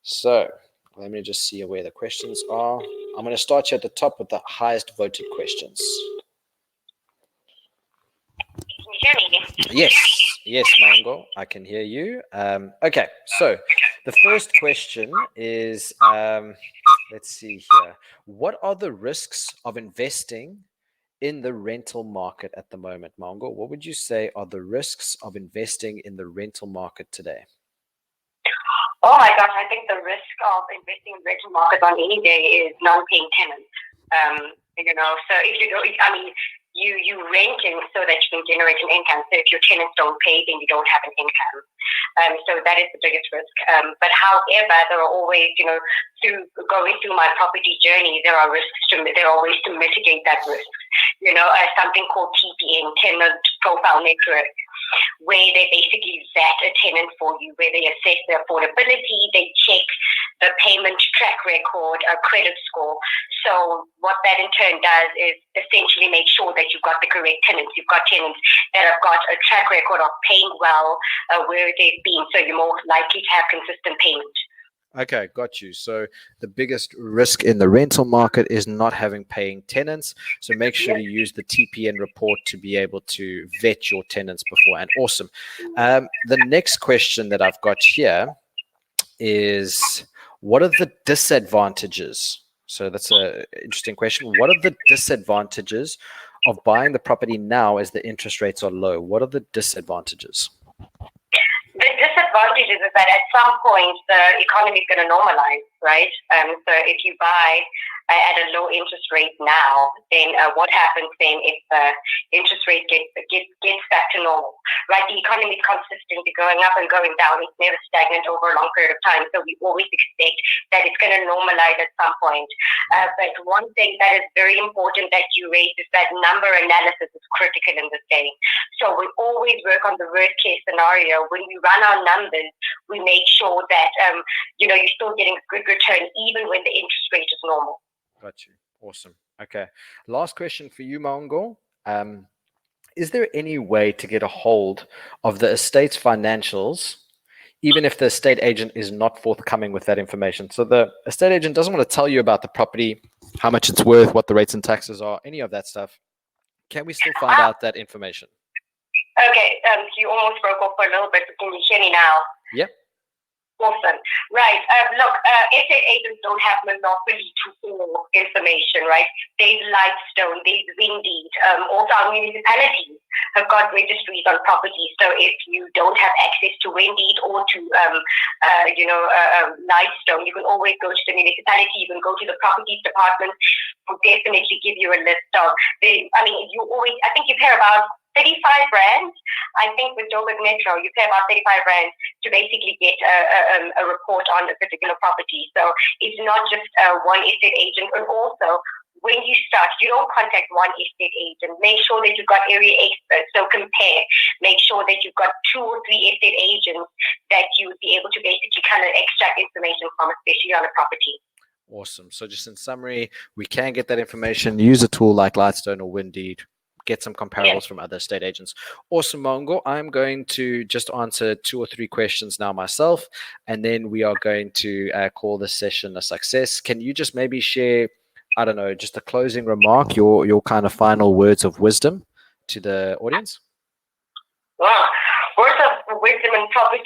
So let me just see where the questions are. I'm going to start you at the top with the highest voted questions. Can you hear me? Yes, Maungo, I can hear you. Okay, so the first question is, let's see here. What are the risks of investing in the rental market at the moment, Maungo? What would you say are the risks of investing in the rental market today? Oh my gosh, I think the risk of investing in rental market on any day is non-paying tenants. So if you don't, you renting so that you can generate an income. So if your tenants don't pay, then you don't have an income. So that is the biggest risk. But however, there are always, through going through my property journey, there are ways to mitigate that risk. Something called TPN, Tenant Profile Network, where they basically vet a tenant for you, where they assess their affordability, they check the payment track record, a credit score. So what that in turn does is essentially make sure that you've got the correct tenants. You've got tenants that have got a track record of paying well, where they've been, so you're more likely to have consistent payment. Okay, got you. So the biggest risk in the rental market is not having paying tenants. So make sure to use the TPN report to be able to vet your tenants beforehand. Awesome. The next question that I've got here is, what are the disadvantages? So that's an interesting question. What are the disadvantages of buying the property now as the interest rates are low? What are the disadvantages? The disadvantage is that at some point the economy is going to normalize, right? So if you buy at a low interest rate now, then what happens then if interest rate gets back to normal, right? The economy is consistently going up and going down. It's never stagnant over a long period of time. So we always expect that it's going to normalize at some point. But one thing that is very important that you raised is that number analysis is critical in this game. So we always work on the worst case scenario. When we run our numbers, we make sure that you're still getting a good return even when the interest rate is normal. Got you. Awesome. Okay. Last question for you, Maungo. Is there any way to get a hold of the estate's financials, even if the estate agent is not forthcoming with that information? So the estate agent doesn't want to tell you about the property, how much it's worth, what the rates and taxes are, any of that stuff. Can we still find out that information? Okay. You almost broke off for a little bit, but can you hear me now? Yep. Awesome. Right. Look, estate agents don't have monopoly to all information, right? There's Lightstone, there's Windeed. Also, our municipalities have got registries on properties. So if you don't have access to Windeed or to, Lightstone, you can always go to the municipality. You can go to the properties department. Will definitely give you a list of. I think you hear about 35 brands. I think with Joburg Metro, you pay about 35 brands to basically get a report on a particular property. So it's not just one estate agent. And also, when you start, you don't contact one estate agent. Make sure that you've got area experts. So compare. Make sure that you've got 2 or 3 estate agents that you would be able to basically kind of extract information from, especially on a property. Awesome. So just in summary, we can get that information, use a tool like Lightstone or Windeed, get some comparables from other estate agents. Awesome, Maungo. I'm going to just answer 2 or 3 questions now myself, and then we are going to call this session a success. Can you just maybe share, I don't know, just a closing remark, your kind of final words of wisdom to the audience? Wow. Words of wisdom and property.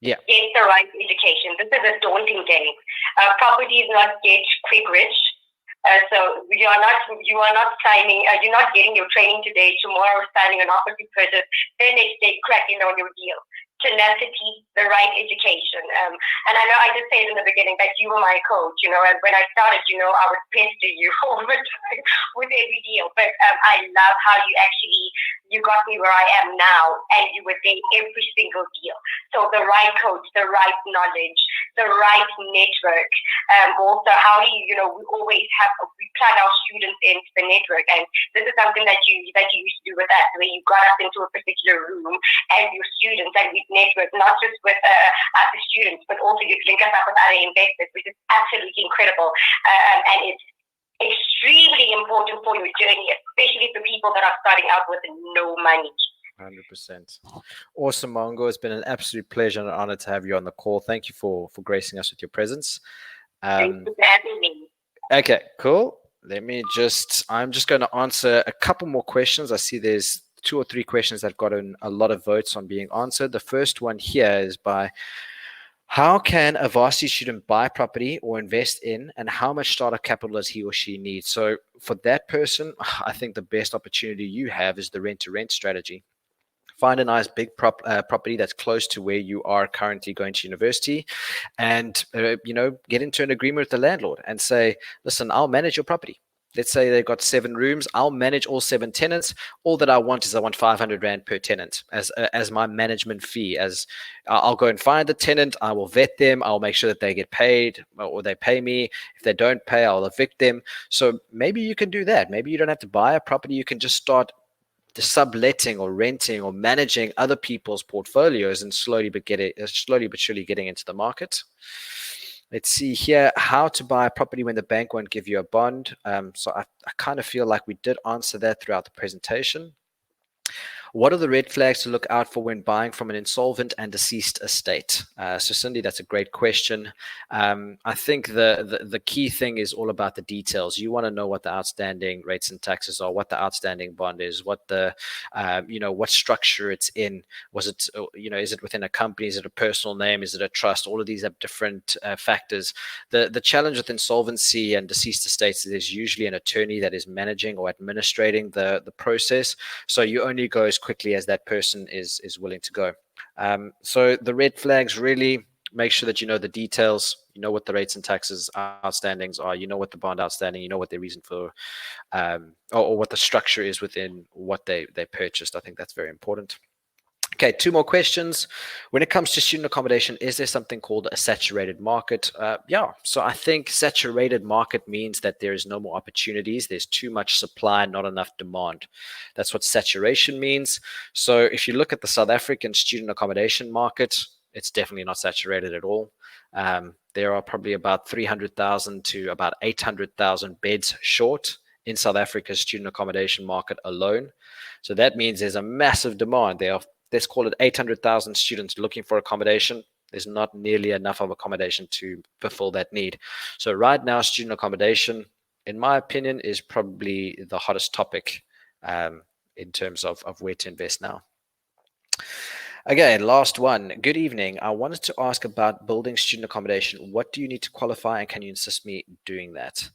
Yeah. Get the right education. This is a daunting game. Property is not get quick rich. So you are not signing. You're not getting your training today. Tomorrow, signing an offer to purchase. Then next day, cracking on your deal. tenacity, the right education. And I know I did say it in the beginning that you were my coach, and when I started, I would pester you all the time with every deal. But I love how you got me where I am now, and you were there every single deal. So the right coach, the right knowledge, the right network. Also, how do you, we plug our students into the network, and this is something that you used to do with us, where you got us into a particular room and your students, and we network not just with us as students, but also you'd link us up with other investors, which is absolutely incredible. And it's extremely important for your journey, especially for people that are starting out with no money. 100%. Awesome, Maungo. It's been an absolute pleasure and an honor to have you on the call. Thank you for gracing us with your presence. Thank you for having me. Okay, cool. I'm just going to answer a couple more questions. I see there's 2 or 3 questions that have gotten a lot of votes on being answered. The first one here is by: how can a varsity student buy property or invest in, and how much startup capital does he or she need? So for that person, I think the best opportunity you have is the rent-to-rent strategy. Find a nice big property that's close to where you are currently going to university, and get into an agreement with the landlord and say, listen, I'll manage your property. Let's say they've got 7 rooms. I'll manage all 7 tenants. All that I want is 500 Rand per tenant as my management fee. As I'll go and find the tenant. I will vet them. I'll make sure that they get paid or they pay me. If they don't pay, I'll evict them. So maybe you can do that. Maybe you don't have to buy a property. You can just start the subletting or renting or managing other people's portfolios and slowly but surely getting into the market. Let's see here, how to buy a property when the bank won't give you a bond. So I kind of feel like we did answer that throughout the presentation. What are the red flags to look out for when buying from an insolvent and deceased estate? So Cindy, that's a great question. I think the key thing is all about the details. You want to know what the outstanding rates and taxes are, what the outstanding bond is, what the what structure it's in. Was it is it within a company? Is it a personal name? Is it a trust? All of these have different factors. The challenge with insolvency and deceased estates is there's usually an attorney that is managing or administrating the process. So you only go as quickly as that person is willing to go. So the red flags, really make sure that you know the details, you know what the rates and taxes outstandings are, you know what the bond outstanding, you know what their reason for or what the structure is within what they purchased. I think that's very important. Okay, 2 more questions. When it comes to student accommodation, is there something called a saturated market? Yeah, so I think saturated market means that there is no more opportunities. There's too much supply, not enough demand. That's what saturation means. So if you look at the South African student accommodation market, it's definitely not saturated at all. There are probably about 300,000 to about 800,000 beds short in South Africa's student accommodation market alone. So that means there's a massive demand. There are, let's call it 800,000 students looking for accommodation. There's not nearly enough of accommodation to fulfill that need. So right now, student accommodation, in my opinion, is probably the hottest topic in terms of where to invest now. Okay, last one. Good evening. I wanted to ask about building student accommodation. What do you need to qualify, and can you assist me doing that?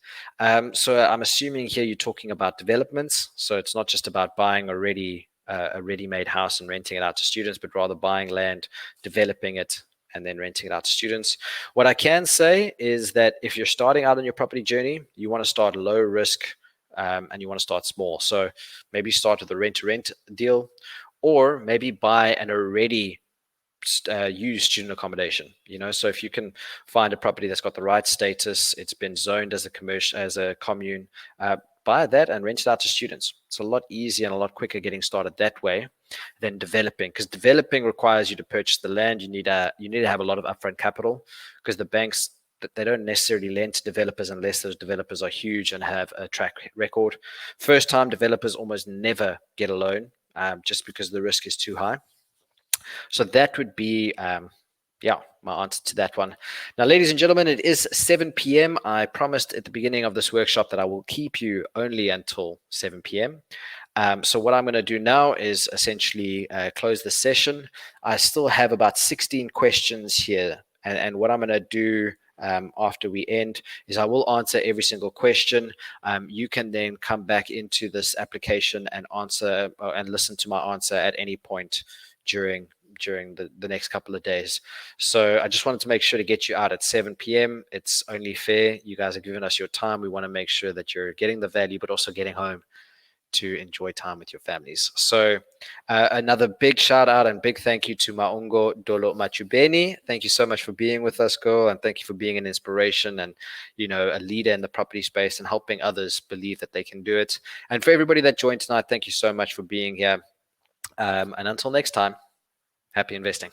So I'm assuming here you're talking about developments. So it's not just about buying a ready-made house and renting it out to students, but rather buying land, developing it, and then renting it out to students. What I can say is that if you're starting out on your property journey, you want to start low risk and you want to start small. So maybe start with a rent-to-rent deal, or maybe buy an already used student accommodation. So if you can find a property that's got the right status, it's been zoned as a commune, buy that and rent it out to students. It's a lot easier and a lot quicker getting started that way than developing, because developing requires you to purchase the land. You need to have a lot of upfront capital, because the banks, they don't necessarily lend to developers unless those developers are huge and have a track record. First time developers almost never get a loan, just because the risk is too high. So that would be my answer to that one. Now, ladies and gentlemen, it is 7 p.m. I promised at the beginning of this workshop that I will keep you only until 7 p.m. So what I'm going to do now is essentially close the session. I still have about 16 questions here. And what I'm going to do after we end is I will answer every single question. You can then come back into this application and answer and listen to my answer at any point during during the next couple of days. So I just wanted to make sure to get you out at 7 p.m. It's only fair. You guys have given us your time. We want to make sure that you're getting the value, but also getting home to enjoy time with your families. So another big shout out and big thank you to Maungo Dolo Machubeni. Thank you so much for being with us, girl, and thank you for being an inspiration and, you know, a leader in the property space and helping others believe that they can do it. And for everybody that joined tonight, thank you so much for being here. And until next time, happy investing.